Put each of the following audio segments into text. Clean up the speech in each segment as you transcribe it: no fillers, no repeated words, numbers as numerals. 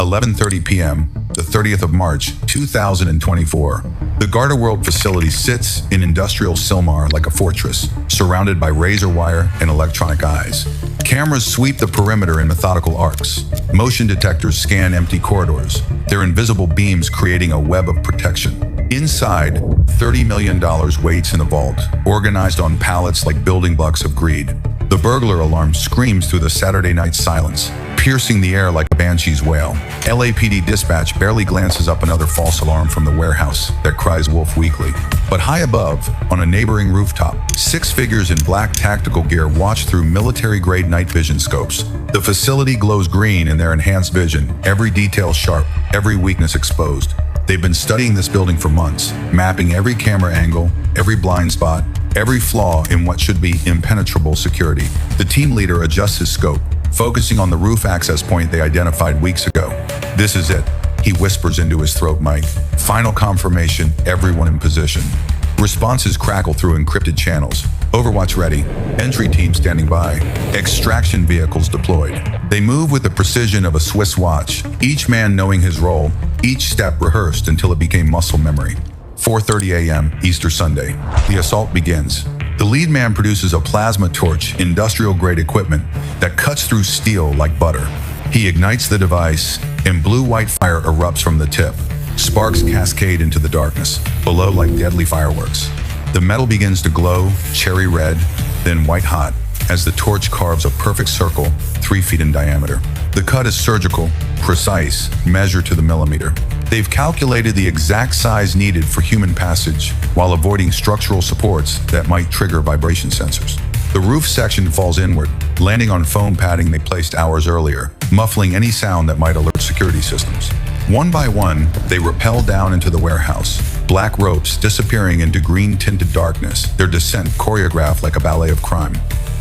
11:30 p.m., the 30th of March, 2024. The Garda-World facility sits in industrial Sylmar like a fortress, surrounded by razor wire and electronic eyes. Cameras sweep the perimeter in methodical arcs. Motion detectors scan empty corridors, their invisible beams creating a web of protection. Inside, $30 million waits in a vault, organized on pallets like building blocks of greed. The burglar alarm screams through the Saturday night silence, piercing the air like a banshee's wail. LAPD dispatch barely glances up another false alarm from the warehouse that cries wolf weekly. But high above, on a neighboring rooftop, 6 figures in black tactical gear watch through military-grade night vision scopes. The facility glows green in their enhanced vision, every detail sharp, every weakness exposed. They've been studying this building for months, mapping every camera angle, every blind spot, every flaw in what should be impenetrable security. The team leader adjusts his scope, focusing on the roof access point they identified weeks ago. "This is it," he whispers into his throat mic. Final confirmation, everyone in position. Responses crackle through encrypted channels. Overwatch ready. Entry team standing by. Extraction vehicles deployed. They move with the precision of a Swiss watch, each man knowing his role, each step rehearsed until it became muscle memory. 4:30 a.m. Easter Sunday. The assault begins. The lead man produces a plasma torch, industrial-grade equipment that cuts through steel like butter. He ignites the device, and blue-white fire erupts from the tip. Sparks cascade into the darkness, below like deadly fireworks. The metal begins to glow, cherry red, then white hot, as the torch carves a perfect circle 3 feet in diameter. The cut is surgical, precise, measured to the millimeter. They've calculated the exact size needed for human passage while avoiding structural supports that might trigger vibration sensors. The roof section falls inward, landing on foam padding they placed hours earlier, muffling any sound that might alert security systems. One by one, they rappel down into the warehouse, black ropes disappearing into green-tinted darkness, their descent choreographed like a ballet of crime.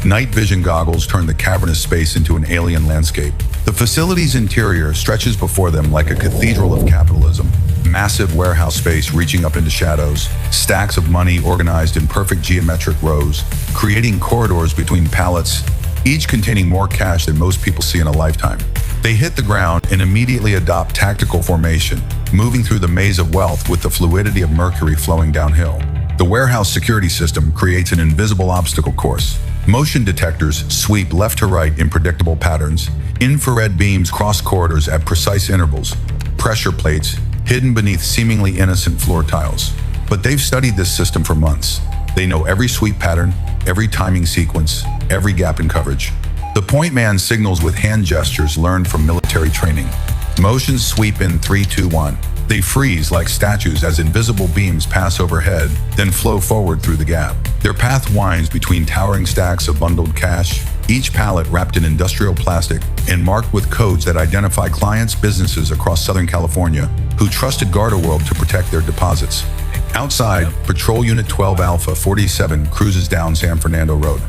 Night vision goggles turn the cavernous space into an alien landscape. The facility's interior stretches before them like a cathedral of capitalism. Massive warehouse space reaching up into shadows, stacks of money organized in perfect geometric rows, creating corridors between pallets, each containing more cash than most people see in a lifetime. They hit the ground and immediately adopt tactical formation, moving through the maze of wealth with the fluidity of mercury flowing downhill. The warehouse security system creates an invisible obstacle course. Motion detectors sweep left to right in predictable patterns. Infrared beams cross corridors at precise intervals. Pressure plates hidden beneath seemingly innocent floor tiles. But they've studied this system for months. They know every sweep pattern, every timing sequence, every gap in coverage. The point man signals with hand gestures learned from military training. Motions sweep in 3, 2, 1. They freeze like statues as invisible beams pass overhead, then flow forward through the gap. Their path winds between towering stacks of bundled cash, each pallet wrapped in industrial plastic and marked with codes that identify clients' businesses across Southern California who trusted Garda-World to protect their deposits. Outside, Patrol Unit 12 Alpha 47 cruises down San Fernando Road.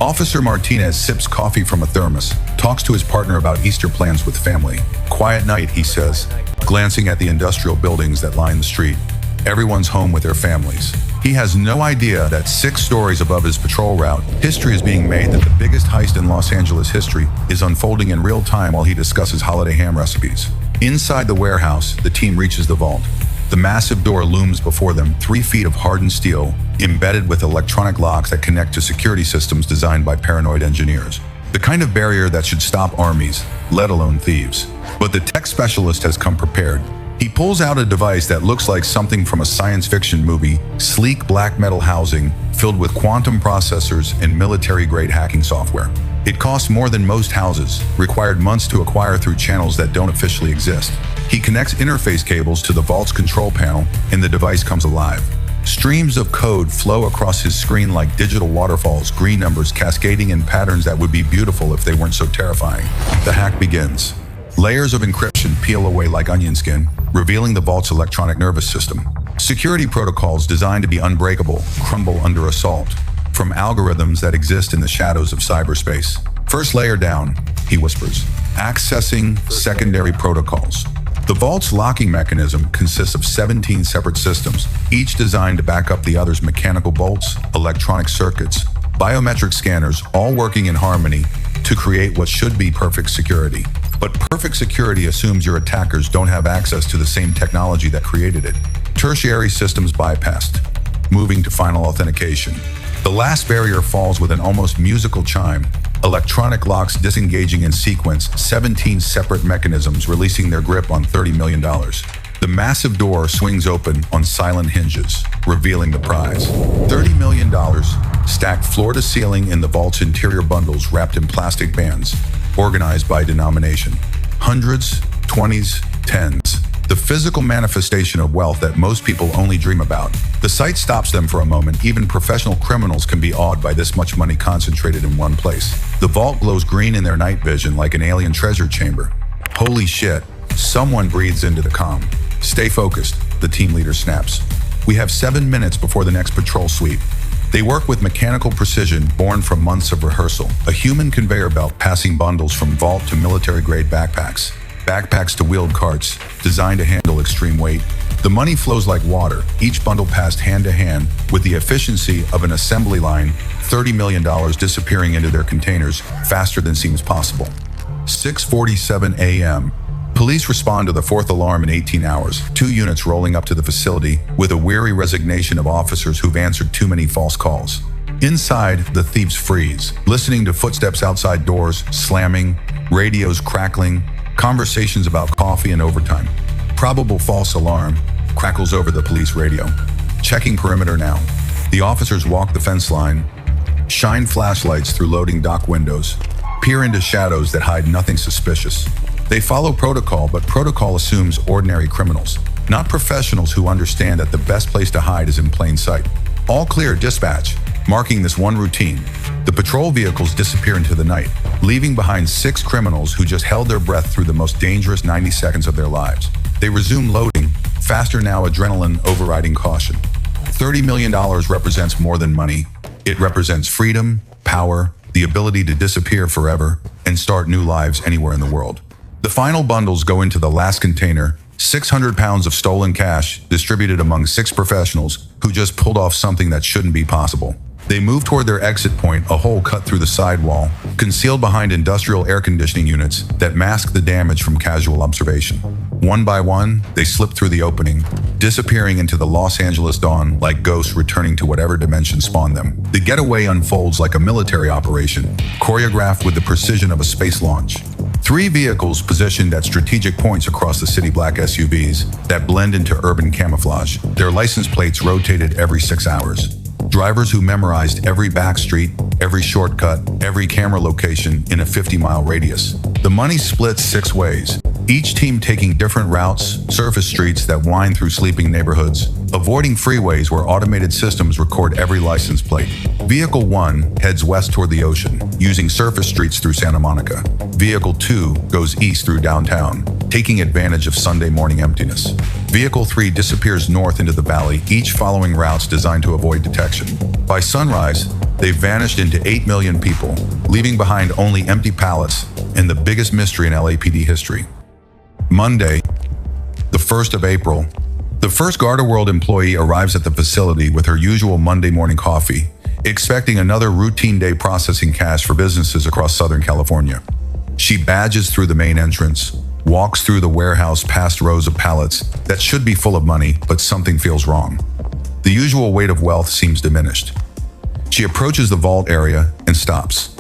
Officer Martinez sips coffee from a thermos, talks to his partner about Easter plans with family. "Quiet night," he says, glancing at the industrial buildings that line the street. Everyone's home with their families. He has no idea that 6 stories above his patrol route, history is being made that the biggest heist in Los Angeles history is unfolding in real time while he discusses holiday ham recipes. Inside the warehouse, the team reaches the vault. The massive door looms before them, 3 feet of hardened steel, embedded with electronic locks that connect to security systems designed by paranoid engineers. The kind of barrier that should stop armies, let alone thieves. But the tech specialist has come prepared. He pulls out a device that looks like something from a science fiction movie, sleek black metal housing filled with quantum processors and military-grade hacking software. It costs more than most houses, required months to acquire through channels that don't officially exist. He connects interface cables to the vault's control panel, and the device comes alive. Streams of code flow across his screen like digital waterfalls, green numbers cascading in patterns that would be beautiful if they weren't so terrifying. The hack begins. Layers of encryption peel away like onion skin, revealing the vault's electronic nervous system. Security protocols designed to be unbreakable crumble under assault, from algorithms that exist in the shadows of cyberspace. "First layer down," he whispers, accessing secondary protocols. The vault's locking mechanism consists of 17 separate systems, each designed to back up the other's mechanical bolts, electronic circuits, biometric scanners, all working in harmony to create what should be perfect security. But perfect security assumes your attackers don't have access to the same technology that created it. Tertiary systems bypassed. Moving to final authentication. The last barrier falls with an almost musical chime. Electronic locks disengaging in sequence, 17 separate mechanisms releasing their grip on $30 million. The massive door swings open on silent hinges, revealing the prize. $30 million stacked floor to ceiling in the vault's interior, bundles wrapped in plastic bands, organized by denomination. Hundreds, 20s, 10s. The physical manifestation of wealth that most people only dream about. The sight stops them for a moment. Even professional criminals can be awed by this much money concentrated in one place. The vault glows green in their night vision like an alien treasure chamber. Holy shit, someone breathes into the comm. Stay focused, the team leader snaps. We have 7 minutes before the next patrol sweep. They work with mechanical precision born from months of rehearsal. A human conveyor belt passing bundles from vault to military-grade backpacks. Backpacks to wheeled carts, designed to handle extreme weight. The money flows like water, each bundle passed hand to hand with the efficiency of an assembly line, $30 million disappearing into their containers faster than seems possible. 6:47 a.m. Police respond to the fourth alarm in 18 hours, 2 units rolling up to the facility with a weary resignation of officers who've answered too many false calls. Inside, the thieves freeze, listening to footsteps outside doors, slamming, radios crackling, conversations about coffee and overtime. Probable false alarm crackles over the police radio. Checking perimeter now. The officers walk the fence line, shine flashlights through loading dock windows, peer into shadows that hide nothing suspicious. They follow protocol, but protocol assumes ordinary criminals, not professionals who understand that the best place to hide is in plain sight. All clear, dispatch. Marking this one routine, the patrol vehicles disappear into the night, leaving behind 6 criminals who just held their breath through the most dangerous 90 seconds of their lives. They resume loading, faster now, adrenaline overriding caution. $30 million represents more than money. It represents freedom, power, the ability to disappear forever and start new lives anywhere in the world. The final bundles go into the last container, 600 pounds of stolen cash distributed among 6 professionals who just pulled off something that shouldn't be possible. They move toward their exit point, a hole cut through the sidewall, concealed behind industrial air conditioning units that mask the damage from casual observation. One by one, they slip through the opening, disappearing into the Los Angeles dawn like ghosts returning to whatever dimension spawned them. The getaway unfolds like a military operation, choreographed with the precision of a space launch. 3 vehicles positioned at strategic points across the city, black SUVs that blend into urban camouflage, their license plates rotated every 6 hours. Drivers who memorized every back street, every shortcut, every camera location in a 50-mile radius. The money splits 6 ways, each team taking different routes, surface streets that wind through sleeping neighborhoods, avoiding freeways where automated systems record every license plate. Vehicle 1 heads west toward the ocean, using surface streets through Santa Monica. Vehicle 2 goes east through downtown, taking advantage of Sunday morning emptiness. Vehicle 3 disappears north into the valley, each following routes designed to avoid detection. By sunrise, they've vanished into 8 million people, leaving behind only empty pallets and the biggest mystery in LAPD history. Monday, the 1st of April, the first Gardaworld employee arrives at the facility with her usual Monday morning coffee, expecting another routine day processing cash for businesses across Southern California. She badges through the main entrance, walks through the warehouse past rows of pallets that should be full of money, but something feels wrong. The usual weight of wealth seems diminished. She approaches the vault area and stops.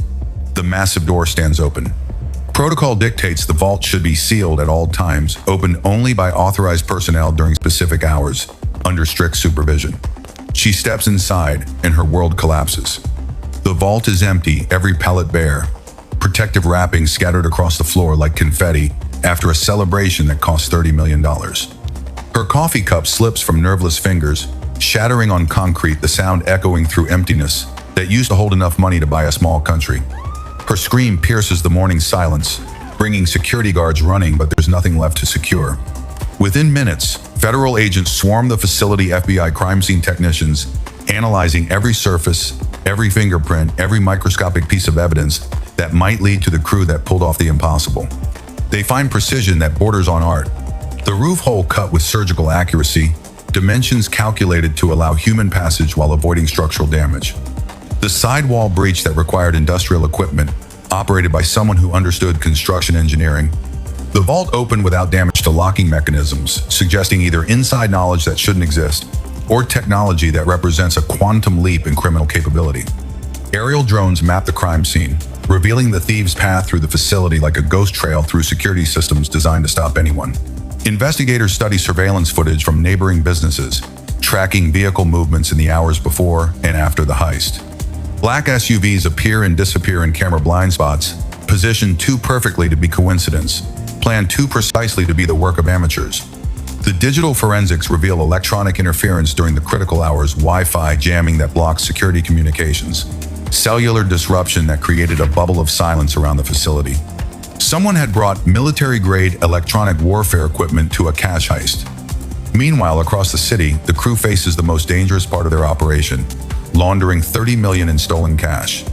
The massive door stands open. Protocol dictates the vault should be sealed at all times, opened only by authorized personnel during specific hours, under strict supervision. She steps inside and her world collapses. The vault is empty, every pallet bare, protective wrapping scattered across the floor like confetti after a celebration that cost $30 million. Her coffee cup slips from nerveless fingers, shattering on concrete, the sound echoing through emptiness that used to hold enough money to buy a small country. Her scream pierces the morning silence, bringing security guards running, but there's nothing left to secure. Within minutes, federal agents swarm the facility, FBI crime scene technicians, analyzing every surface, every fingerprint, every microscopic piece of evidence that might lead to the crew that pulled off the impossible. They find precision that borders on art. The roof hole cut with surgical accuracy, dimensions calculated to allow human passage while avoiding structural damage. The sidewall breach that required industrial equipment, operated by someone who understood construction engineering, The vault opened without damage to locking mechanisms, suggesting either inside knowledge that shouldn't exist or technology that represents a quantum leap in criminal capability. Aerial drones mapped the crime scene, revealing the thieves' path through the facility like a ghost trail through security systems designed to stop anyone. Investigators study surveillance footage from neighboring businesses, tracking vehicle movements in the hours before and after the heist. Black SUVs appear and disappear in camera blind spots, positioned too perfectly to be coincidence, planned too precisely to be the work of amateurs. The digital forensics reveal electronic interference during the critical hours, Wi-Fi jamming that blocks security communications, cellular disruption that created a bubble of silence around the facility. Someone had brought military-grade electronic warfare equipment to a cash heist. Meanwhile, across the city, the crew faces the most dangerous part of their operation, laundering $30 million in stolen cash.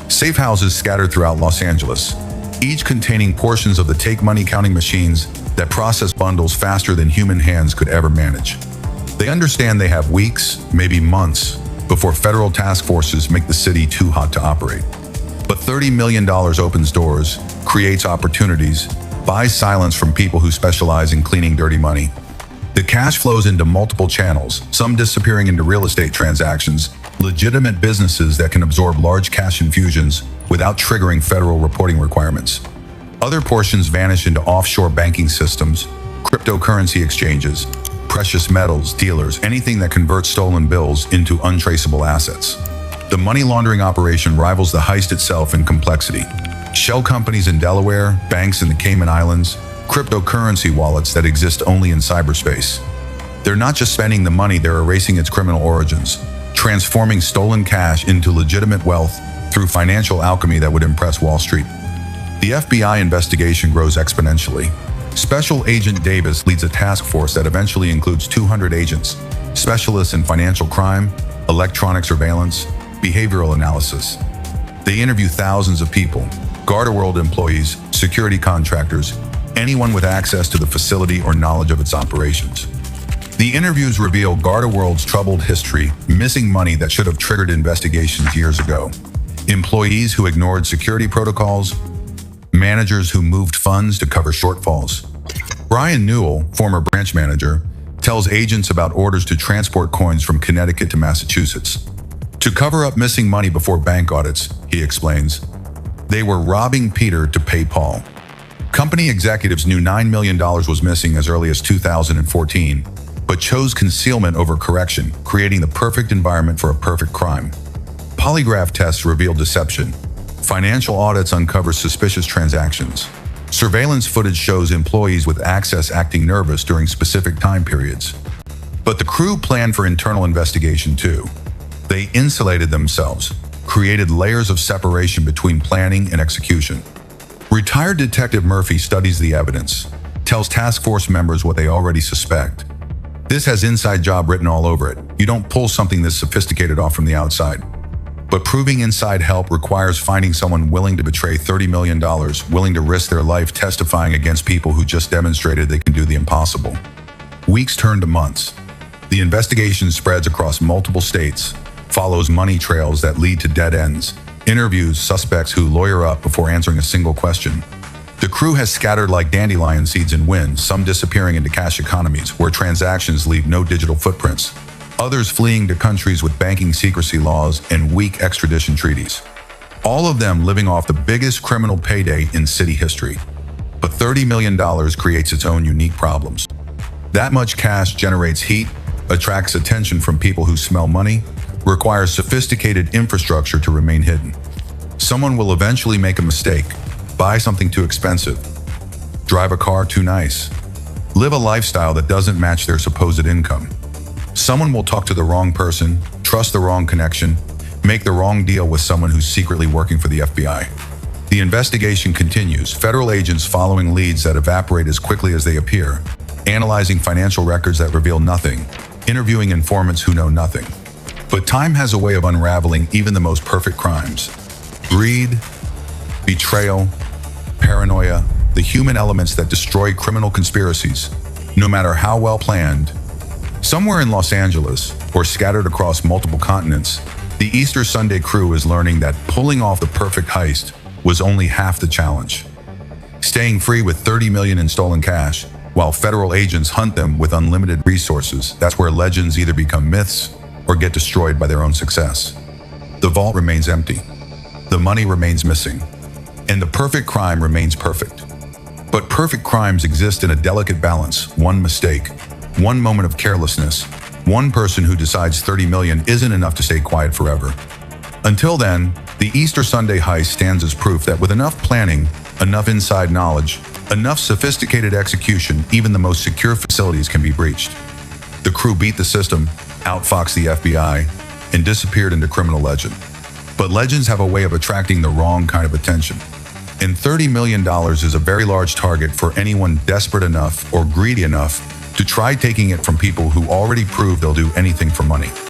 Safe houses scattered throughout Los Angeles, each containing portions of the take money counting machines that process bundles faster than human hands could ever manage. They understand they have weeks, maybe months, before federal task forces make the city too hot to operate. But $30 million opens doors, creates opportunities, buys silence from people who specialize in cleaning dirty money. The cash flows into multiple channels, some disappearing into real estate transactions, legitimate businesses that can absorb large cash infusions without triggering federal reporting requirements. Other portions vanish into offshore banking systems, cryptocurrency exchanges, precious metals dealers, anything that converts stolen bills into untraceable assets. The money laundering operation rivals the heist itself in complexity. Shell companies in Delaware, banks in the Cayman Islands, cryptocurrency wallets that exist only in cyberspace. They're not just spending the money, they're erasing its criminal origins, transforming stolen cash into legitimate wealth through financial alchemy that would impress Wall Street. The FBI investigation grows exponentially. Special Agent Davis leads a task force that eventually includes 200 agents, specialists in financial crime, electronic surveillance, behavioral analysis. They interview thousands of people, GardaWorld employees, security contractors, anyone with access to the facility or knowledge of its operations. The interviews reveal GardaWorld's troubled history, missing money that should have triggered investigations years ago, employees who ignored security protocols, managers who moved funds to cover shortfalls. Brian Newell, former branch manager, tells agents about orders to transport coins from Connecticut to Massachusetts. To cover up missing money before bank audits, he explains, they were robbing Peter to pay Paul. Company executives knew $9 million was missing as early as 2014, but chose concealment over correction, creating the perfect environment for a perfect crime. Polygraph tests revealed deception. Financial audits uncover suspicious transactions. Surveillance footage shows employees with access acting nervous during specific time periods. But the crew planned for internal investigation too. They insulated themselves, created layers of separation between planning and execution. Retired Detective Murphy studies the evidence, tells task force members what they already suspect. This has inside job written all over it. You don't pull something this sophisticated off from the outside. But proving inside help requires finding someone willing to betray $30 million, willing to risk their life testifying against people who just demonstrated they can do the impossible. Weeks turn to months. The investigation spreads across multiple states, follows money trails that lead to dead ends, interviews suspects who lawyer up before answering a single question. The crew has scattered like dandelion seeds in wind, some disappearing into cash economies where transactions leave no digital footprints, others fleeing to countries with banking secrecy laws and weak extradition treaties. All of them living off the biggest criminal payday in city history. But $30 million creates its own unique problems. That much cash generates heat, attracts attention from people who smell money, requires sophisticated infrastructure to remain hidden. Someone will eventually make a mistake, buy something too expensive, drive a car too nice, live a lifestyle that doesn't match their supposed income. Someone will talk to the wrong person, trust the wrong connection, make the wrong deal with someone who's secretly working for the FBI. The investigation continues, federal agents following leads that evaporate as quickly as they appear, analyzing financial records that reveal nothing, interviewing informants who know nothing. But time has a way of unraveling even the most perfect crimes. Greed, betrayal, paranoia, the human elements that destroy criminal conspiracies, no matter how well planned. Somewhere in Los Angeles, or scattered across multiple continents, the Easter Sunday crew is learning that pulling off the perfect heist was only half the challenge. staying free with 30 million in stolen cash, while federal agents hunt them with unlimited resources. That's where legends either become myths or get destroyed by their own success. The vault remains empty. The money remains missing. And the perfect crime remains perfect. But perfect crimes exist in a delicate balance. One mistake, one moment of carelessness, one person who decides 30 million isn't enough to stay quiet forever. Until then, the Easter Sunday heist stands as proof that with enough planning, enough inside knowledge, enough sophisticated execution, even the most secure facilities can be breached. The crew beat the system, outfoxed the FBI, and disappeared into criminal legend. But legends have a way of attracting the wrong kind of attention. And $30 million is a very large target for anyone desperate enough or greedy enough to try taking it from people who already prove they'll do anything for money.